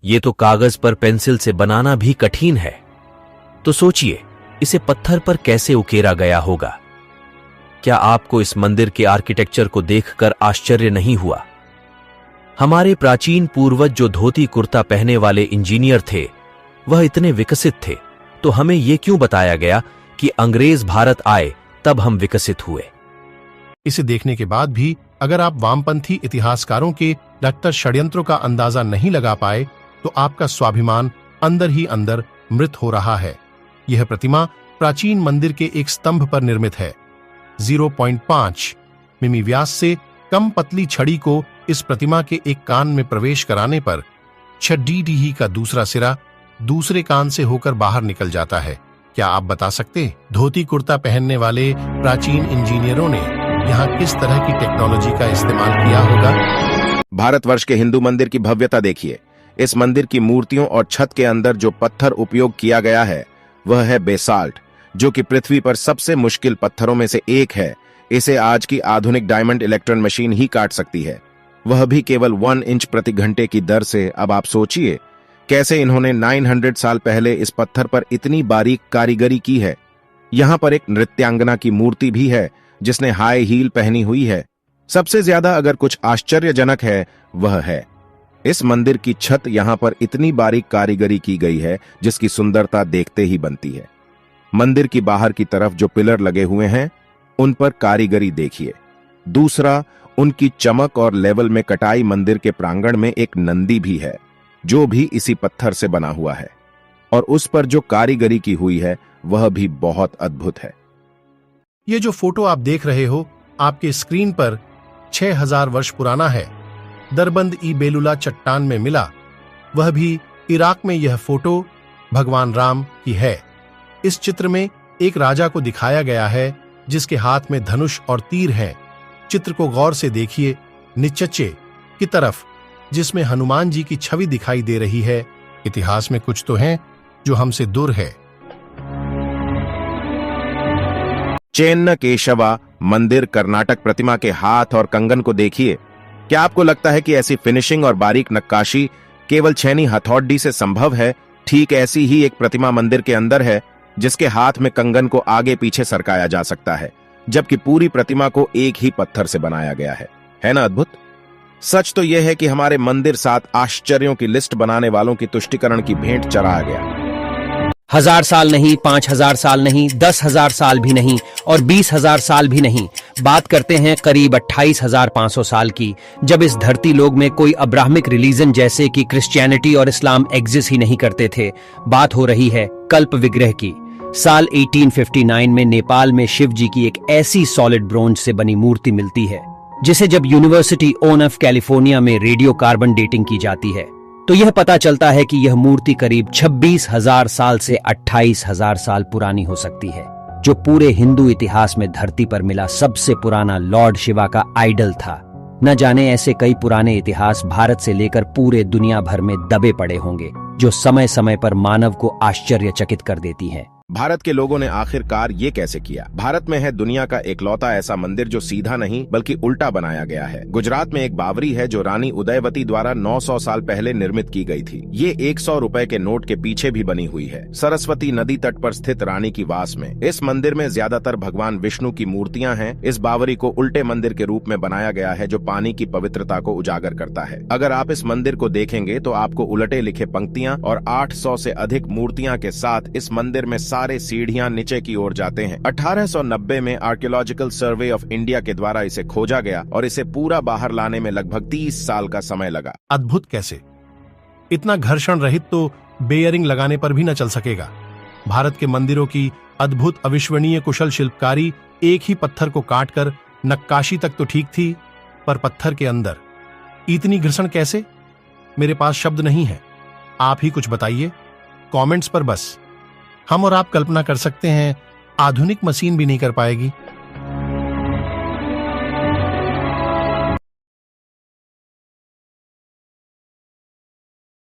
ये तो कागज पर पेंसिल से बनाना भी कठिन है, तो सोचिए इसे पत्थर पर कैसे उकेरा गया होगा। क्या आपको इस मंदिर के आर्किटेक्चर को देखकर आश्चर्य नहीं हुआ? हमारे प्राचीन पूर्वज जो धोती कुर्ता पहने वाले इंजीनियर थे, वह इतने विकसित थे, तो हमें यह क्यों बताया गया कि अंग्रेज भारत आए तब हम विकसित हुए? इसे देखने के बाद भी अगर आप वामपंथी इतिहासकारों के डॉक्टर षड्यंत्रों का अंदाजा नहीं लगा पाए, तो आपका स्वाभिमान अंदर ही अंदर मृत हो रहा है। यह प्रतिमा प्राचीन मंदिर के एक स्तंभ पर निर्मित है। 0.5 मिमी व्यास से कम पतली छड़ी को इस प्रतिमा के एक कान में प्रवेश कराने पर 6 डी का दूसरा सिरा दूसरे कान से होकर बाहर निकल जाता है। क्या आप बता सकते धोती कुर्ता पहनने वाले प्राचीन इंजीनियरों ने यहाँ किस तरह की टेक्नोलॉजी का इस्तेमाल किया होगा? भारतवर्ष के हिंदू मंदिर की भव्यता देखिए। इस मंदिर की मूर्तियों और छत के अंदर जो पत्थर उपयोग किया गया है वह है बेसाल्ट, जो कि पृथ्वी पर सबसे मुश्किल पत्थरों में से एक है। इसे आज की आधुनिक डायमंड इलेक्ट्रॉन मशीन ही काट सकती है, वह भी केवल 1 इंच प्रति घंटे की दर से। अब आप सोचिए कैसे इन्होंने 900 साल पहले इस पत्थर पर इतनी बारीक कारीगरी की है। यहाँ पर एक नृत्यांगना की मूर्ति भी है जिसने हाई हील पहनी हुई है। सबसे ज्यादा अगर कुछ आश्चर्यजनक है वह है इस मंदिर की छत। यहाँ पर इतनी बारीक कारीगरी की गई है जिसकी सुंदरता देखते ही बनती है। मंदिर की बाहर की तरफ जो पिलर लगे हुए हैं उन पर कारीगरी देखिए। दूसरा, उनकी चमक और लेवल में कटाई। मंदिर के प्रांगण में एक नंदी भी है जो भी इसी पत्थर से बना हुआ है, और उस पर जो कारीगरी की हुई है वह भी बहुत अद्भुत है। ये जो फोटो आप देख रहे हो आपके स्क्रीन पर 6000 वर्ष पुराना है। दरबंद ई बेलुला चट्टान में मिला, वह भी इराक में। यह फोटो भगवान राम की है। इस चित्र में एक राजा को दिखाया गया है जिसके हाथ में धनुष और तीर है। चित्र को गौर से देखिए नीचे की तरफ, जिसमें हनुमान जी की छवि दिखाई दे रही है। इतिहास में कुछ तो है जो हमसे दूर है। चेन्न केशवा मंदिर कर्नाटक प्रतिमा के हाथ और कंगन को देखिए। क्या आपको लगता है कि ऐसी फिनिशिंग और बारीक नक्काशी केवल छेनी हथौड़ी से संभव है? ठीक ऐसी ही एक प्रतिमा मंदिर के अंदर है जिसके हाथ में कंगन को आगे पीछे सरकाया जा सकता है, जबकि पूरी प्रतिमा को एक ही पत्थर से बनाया गया है ना अद्भुत? सच तो यह है कि हमारे मंदिर 7 आश्चर्यों की लिस्ट बनाने वालों की तुष्टिकरण की भेंट चढ़ाया गया। 1000 साल नहीं, 5000 साल नहीं, 10,000 साल भी नहीं और 20,000 साल भी नहीं। बात करते हैं करीब 28,500 साल की, जब इस धरती लोक में कोई अब्राहमिक रिलीजन जैसे कि क्रिश्चियनिटी और इस्लाम एग्जिस्ट ही नहीं करते थे। बात हो रही है कल्प विग्रह की। साल 1859 में नेपाल में शिव जी की एक ऐसी सॉलिड ब्रोंज से बनी मूर्ति मिलती है जिसे जब यूनिवर्सिटी ऑफ कैलिफोर्निया में रेडियो कार्बन डेटिंग की जाती है तो यह पता चलता है कि यह मूर्ति करीब 26,000 साल से 28,000 साल पुरानी हो सकती है, जो पूरे हिंदू इतिहास में धरती पर मिला सबसे पुराना लॉर्ड शिवा का आइडल था। न जाने ऐसे कई पुराने इतिहास भारत से लेकर पूरे दुनिया भर में दबे पड़े होंगे जो समय समय पर मानव को आश्चर्यचकित कर देती हैं। भारत के लोगों ने आखिरकार ये कैसे किया? भारत में है दुनिया का एकलौता ऐसा मंदिर जो सीधा नहीं बल्कि उल्टा बनाया गया है। गुजरात में एक बावरी है जो रानी उदयवती द्वारा 900 साल पहले निर्मित की गई थी। ये 100 रुपए के नोट के पीछे भी बनी हुई है, सरस्वती नदी तट पर स्थित रानी की वास में। इस मंदिर में ज्यादातर भगवान विष्णु की मूर्तियां हैं। इस बावरी को उल्टे मंदिर के रूप में बनाया गया है जो पानी की पवित्रता को उजागर करता है। अगर आप इस मंदिर को देखेंगे तो आपको उलटे लिखे पंक्तियां और 800 से अधिक मूर्तियां के साथ इस मंदिर में सारे सीढ़ियां नीचे की ओर जाते हैं। 1890 में आर्कियोलॉजिकल सर्वे ऑफ इंडिया के द्वारा इसे खोजा गया और इसे पूरा बाहर लाने में लगभग 30 साल का समय लगा। अद्भुत कैसे? इतना घर्षण रहित तो बेयरिंग लगाने पर भी न चल सकेगा। भारत के मंदिरों की अद्भुत अविश्वनीय कुशल शिल्पकारी एक ही पत्थर को काटकर नक्काशी तक तो ठीक थी, पर पत्थर के अंदर इतनी घर्षण कैसे? मेरे पास शब्द नहीं है, आप ही कुछ बताइए कमेंट्स पर। बस हम और आप कल्पना कर सकते हैं, आधुनिक मशीन भी नहीं कर पाएगी।